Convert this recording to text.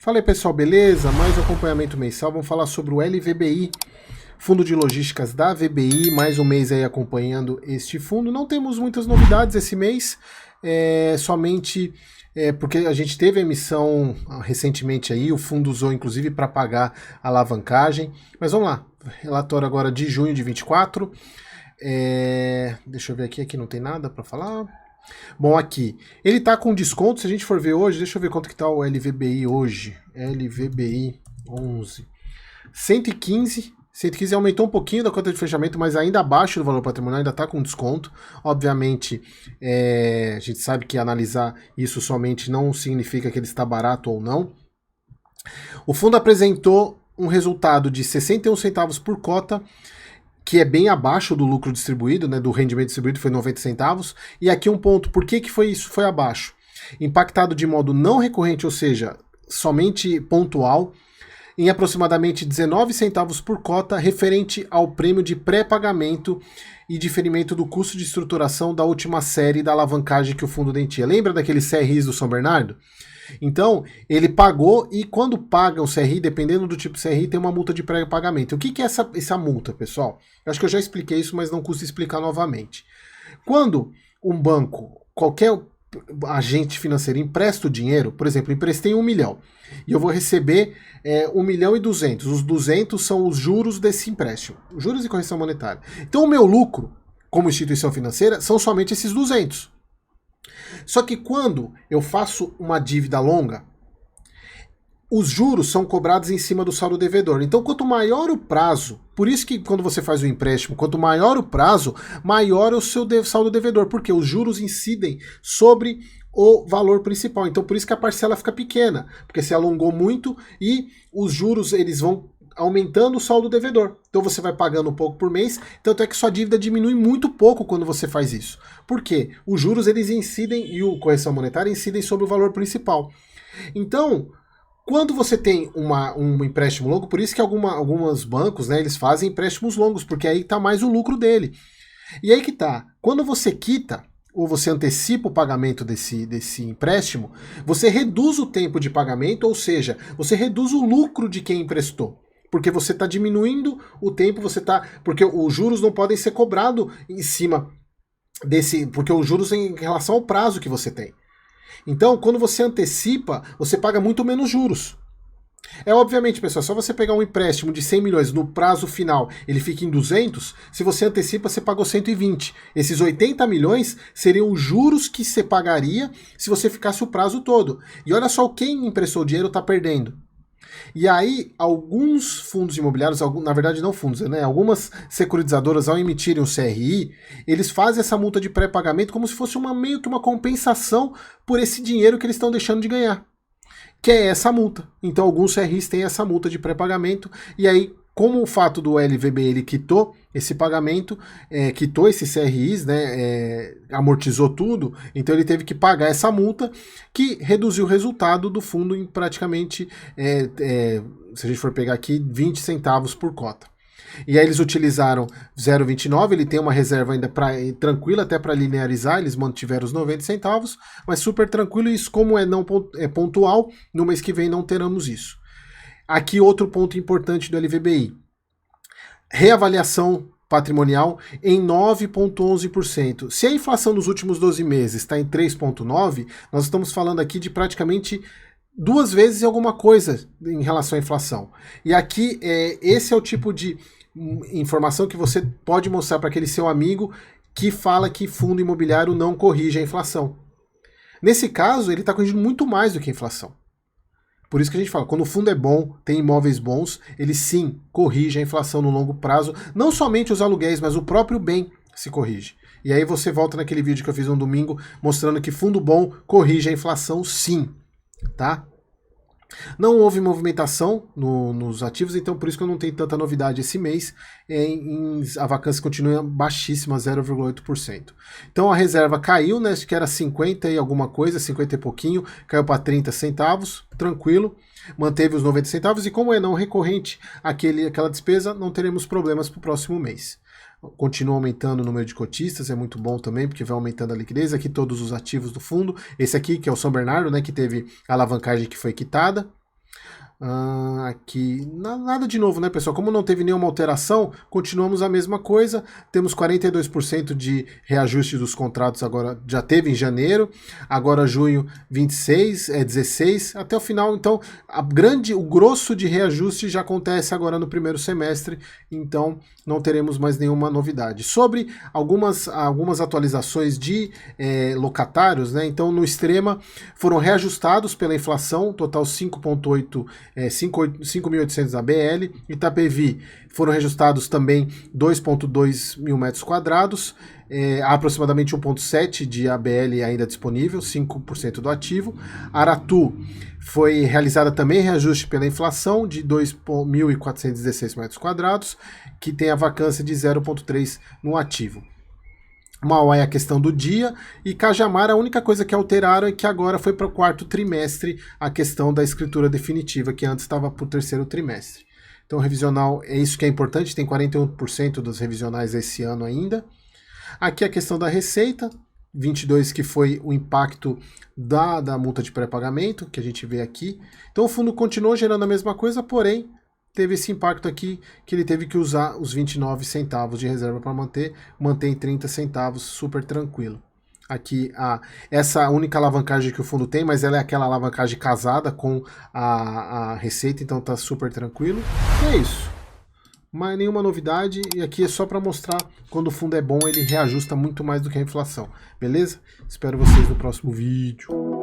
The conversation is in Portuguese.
Fala aí pessoal, beleza? Mais um acompanhamento mensal, vamos falar sobre o LVBI, Fundo de Logísticas da VBI, mais um mês aí acompanhando este fundo. Não temos muitas novidades esse mês, somente porque a gente teve a emissão recentemente aí, o fundo usou inclusive para pagar a alavancagem. Mas vamos lá, relatório agora de junho de 24, deixa eu ver aqui não tem nada para falar. Bom, aqui, ele tá com desconto, se a gente for ver hoje, deixa eu ver quanto que tá o LVBI hoje, LVBI 11, 115 aumentou um pouquinho da conta de fechamento, mas ainda abaixo do valor patrimonial, ainda tá com desconto. Obviamente, a gente sabe que analisar isso somente não significa que ele está barato ou não. O fundo apresentou um resultado de 61 centavos por cota, que é bem abaixo do lucro distribuído, né, do rendimento distribuído, foi 90 centavos. E aqui um ponto, por que foi isso? Foi abaixo. Impactado de modo não recorrente, ou seja, somente pontual, em aproximadamente 19 centavos por cota, referente ao prêmio de pré-pagamento e diferimento do custo de estruturação da última série da alavancagem que o fundo dentia. Lembra daqueles CRIs do São Bernardo? Então, ele pagou, e quando paga o CRI, dependendo do tipo de CRI, tem uma multa de pré-pagamento. O que é essa multa, pessoal? Eu acho que eu já expliquei isso, mas não custa explicar novamente. Quando um banco, qualquer agente financeiro empresta o dinheiro, por exemplo, emprestei 1 milhão, e eu vou receber 1 milhão e 200. Os 200 são os juros desse empréstimo, juros e correção monetária. Então, o meu lucro, como instituição financeira, são somente esses 200. Só que quando eu faço uma dívida longa, os juros são cobrados em cima do saldo devedor. Então, quanto maior o prazo, por isso que quando você faz um empréstimo, quanto maior o prazo, maior é o seu saldo devedor, porque os juros incidem sobre o valor principal. Então, por isso que a parcela fica pequena, porque se alongou muito e os juros eles vão aumentando o saldo devedor. Então você vai pagando um pouco por mês, tanto é que sua dívida diminui muito pouco quando você faz isso. Por quê? Os juros eles incidem e a correção monetária incidem sobre o valor principal. Então, quando você tem um empréstimo longo, por isso que alguns bancos, né, eles fazem empréstimos longos, porque aí está mais o lucro dele. E aí que tá, quando você quita ou você antecipa o pagamento desse empréstimo, você reduz o tempo de pagamento, ou seja, você reduz o lucro de quem emprestou. Porque você está diminuindo o tempo, porque os juros não podem ser cobrados em cima porque os juros em relação ao prazo que você tem. Então, quando você antecipa, você paga muito menos juros. Obviamente, pessoal, só você pegar um empréstimo de 100 milhões no prazo final, ele fica em 200, se você antecipa, você pagou 120. Esses 80 milhões seriam os juros que você pagaria se você ficasse o prazo todo. E olha só, quem emprestou o dinheiro está perdendo. E aí, alguns fundos imobiliários, na verdade não fundos, né? Algumas securitizadoras, ao emitirem um CRI, eles fazem essa multa de pré-pagamento como se fosse meio que uma compensação por esse dinheiro que eles estão deixando de ganhar, que é essa multa. Então, alguns CRIs têm essa multa de pré-pagamento, e aí, como o fato do LVB ele quitou esse pagamento, quitou esses CRIs, né, amortizou tudo, então ele teve que pagar essa multa, que reduziu o resultado do fundo em praticamente, se a gente for pegar aqui, 20 centavos por cota. E aí eles utilizaram 0,29, ele tem uma reserva ainda tranquila, até para linearizar, eles mantiveram os 90 centavos, mas super tranquilo, isso como é pontual, no mês que vem não teremos isso. Aqui outro ponto importante do LVBI, reavaliação patrimonial em 9,11%. Se a inflação nos últimos 12 meses está em 3,9%, nós estamos falando aqui de praticamente 2 vezes alguma coisa em relação à inflação. E aqui, esse é o tipo de informação que você pode mostrar para aquele seu amigo que fala que fundo imobiliário não corrige a inflação. Nesse caso, ele está corrigindo muito mais do que a inflação. Por isso que a gente fala, quando o fundo é bom, tem imóveis bons, ele sim corrige a inflação no longo prazo, não somente os aluguéis, mas o próprio bem se corrige. E aí você volta naquele vídeo que eu fiz no domingo, mostrando que fundo bom corrige a inflação sim, tá? Não houve movimentação nos ativos, então por isso que eu não tenho tanta novidade esse mês. A vacância continua baixíssima, 0,8%. Então a reserva caiu, né? Acho que era 50 e alguma coisa, 50 e pouquinho, caiu para 30 centavos, tranquilo. Manteve os 90 centavos e como é não recorrente aquela despesa, não teremos problemas para o próximo mês. Continua aumentando o número de cotistas, é muito bom também, porque vai aumentando a liquidez. Aqui todos os ativos do fundo. Esse aqui, que é o São Bernardo, né, que teve a alavancagem que foi quitada. Aqui, nada de novo, né, pessoal? Como não teve nenhuma alteração, continuamos a mesma coisa. Temos 42% de reajuste dos contratos, agora já teve em janeiro, agora junho 26, 16, até o final. Então, o grosso de reajuste já acontece agora no primeiro semestre, então não teremos mais nenhuma novidade. Sobre algumas atualizações de locatários, né? Então, no Extrema foram reajustados pela inflação, total 5.800 ABL. Itapevi foram reajustados também 2.2 mil metros quadrados, há aproximadamente 1.7 de ABL ainda disponível, 5% do ativo. Aratu foi realizada também reajuste pela inflação de 2.416 metros quadrados, que tem a vacância de 0.3 no ativo. Mauá é a questão do dia, e Cajamar a única coisa que alteraram é que agora foi para o quarto trimestre a questão da escritura definitiva, que antes estava para o terceiro trimestre. Então, revisional, é isso que é importante, tem 41% dos revisionais esse ano ainda. Aqui a questão da receita, 22 que foi o impacto da multa de pré-pagamento, que a gente vê aqui. Então o fundo continuou gerando a mesma coisa, porém teve esse impacto aqui, que ele teve que usar os 29 centavos de reserva para mantém 30 centavos, super tranquilo. Aqui, essa única alavancagem que o fundo tem, mas ela é aquela alavancagem casada com a receita, então tá super tranquilo. E é isso. Mas nenhuma novidade, e aqui é só para mostrar quando o fundo é bom, ele reajusta muito mais do que a inflação, beleza? Espero vocês no próximo vídeo.